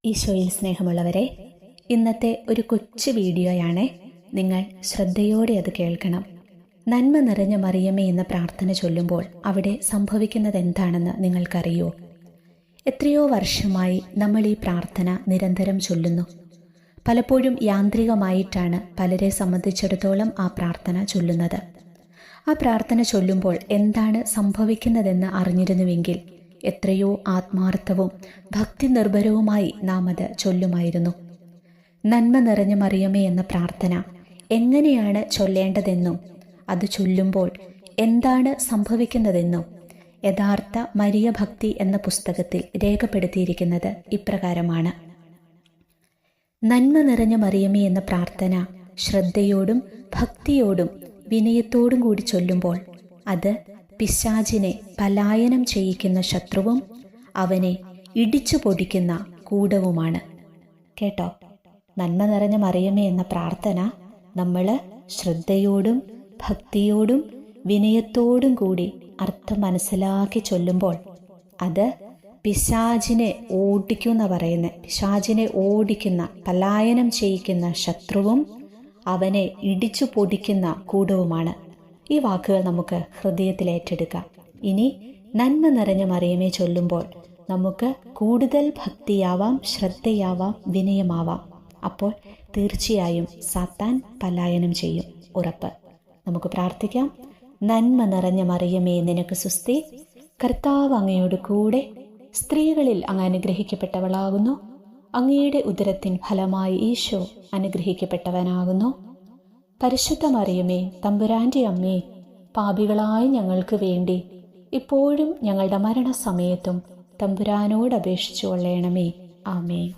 ഈശോയിൽ സ്നേഹമുള്ളവരെ, ഇന്നത്തെ ഒരു കൊച്ചു വീഡിയോയാണ്. നിങ്ങൾ ശ്രദ്ധയോടെ അത് കേൾക്കണം. നന്മ നിറഞ്ഞ മറിയമേ എന്ന പ്രാർത്ഥന ചൊല്ലുമ്പോൾ അവിടെ സംഭവിക്കുന്നത് എന്താണെന്ന് നിങ്ങൾക്കറിയോ? എത്രയോ വർഷമായി നമ്മൾ ഈ പ്രാർത്ഥന നിരന്തരം ചൊല്ലുന്നു. പലപ്പോഴും യാന്ത്രികമായിട്ടാണ് പലരെ സംബന്ധിച്ചിടത്തോളം ആ പ്രാർത്ഥന ചൊല്ലുന്നത്. ആ പ്രാർത്ഥന ചൊല്ലുമ്പോൾ എന്താണ് സംഭവിക്കുന്നതെന്ന് അറിഞ്ഞിരുന്നുവെങ്കിൽ എത്രയോ ആത്മാർത്ഥവും ഭക്തി നിർഭരവുമായി നാം അത് ചൊല്ലുമായിരുന്നു. നന്മ നിറഞ്ഞ മറിയമേ എന്ന പ്രാർത്ഥന എങ്ങനെയാണ് ചൊല്ലേണ്ടതെന്നും അത് ചൊല്ലുമ്പോൾ എന്താണ് സംഭവിക്കുന്നതെന്നും യഥാർത്ഥ മരിയ ഭക്തി എന്ന പുസ്തകത്തിൽ രേഖപ്പെടുത്തിയിരിക്കുന്നത് ഇപ്രകാരമാണ്. നന്മ നിറഞ്ഞ മറിയമേ എന്ന പ്രാർത്ഥന ശ്രദ്ധയോടും ഭക്തിയോടും വിനയത്തോടും കൂടി ചൊല്ലുമ്പോൾ അത് പിശാചിനെ പലായനം ചെയ്യിക്കുന്ന ശത്രുവും അവനെ ഇടിച്ചു പൊടിക്കുന്ന കൂടവുമാണ്. കേട്ടോ? നന്മ നിറഞ്ഞ മറിയമേ എന്ന പ്രാർത്ഥന നമ്മൾ ശ്രദ്ധയോടും ഭക്തിയോടും വിനയത്തോടും കൂടി അർത്ഥം മനസ്സിലാക്കി ചൊല്ലുമ്പോൾ അത് പിശാചിനെ ഓടിക്കുന്ന പറയുന്നത്, പിശാചിനെ ഓടിക്കുന്ന പലായനം ചെയ്യിക്കുന്ന ശത്രുവും അവനെ ഇടിച്ചു പൊടിക്കുന്ന കൂടവുമാണ്. ഈ വാക്കുകൾ നമുക്ക് ഹൃദയത്തിൽ ഏറ്റെടുക്കാം. ഇനി നന്മ നിറഞ്ഞ മറിയമേ ചൊല്ലുമ്പോൾ നമുക്ക് കൂടുതൽ ഭക്തിയാവാം, ശ്രദ്ധയാവാം, വിനയമാവാം. അപ്പോൾ തീർച്ചയായും സാത്താൻ പലായനം ചെയ്യും, ഉറപ്പ്. നമുക്ക് പ്രാർത്ഥിക്കാം. നന്മ നിറഞ്ഞ മറിയമേ, നിനക്ക് സ്തുതി. കർത്താവ് അങ്ങയോട് കൂടെ, സ്ത്രീകളിൽ അങ്ങ് അനുഗ്രഹിക്കപ്പെട്ടവളാകുന്നു. അങ്ങയുടെ ഉദരത്തിൻ ഫലമായി ഈശോ അനുഗ്രഹിക്കപ്പെട്ടവനാകുന്നു. പരിശുദ്ധ മറിയമേ, തമ്പുരാന്റെ അമ്മേ, പാപികളായ ഞങ്ങൾക്ക് വേണ്ടി ഇപ്പോഴും ഞങ്ങളുടെ മരണസമയത്തും തമ്പുരാനോട് അപേക്ഷിച്ചു കൊള്ളണമേ. ആമേൻ.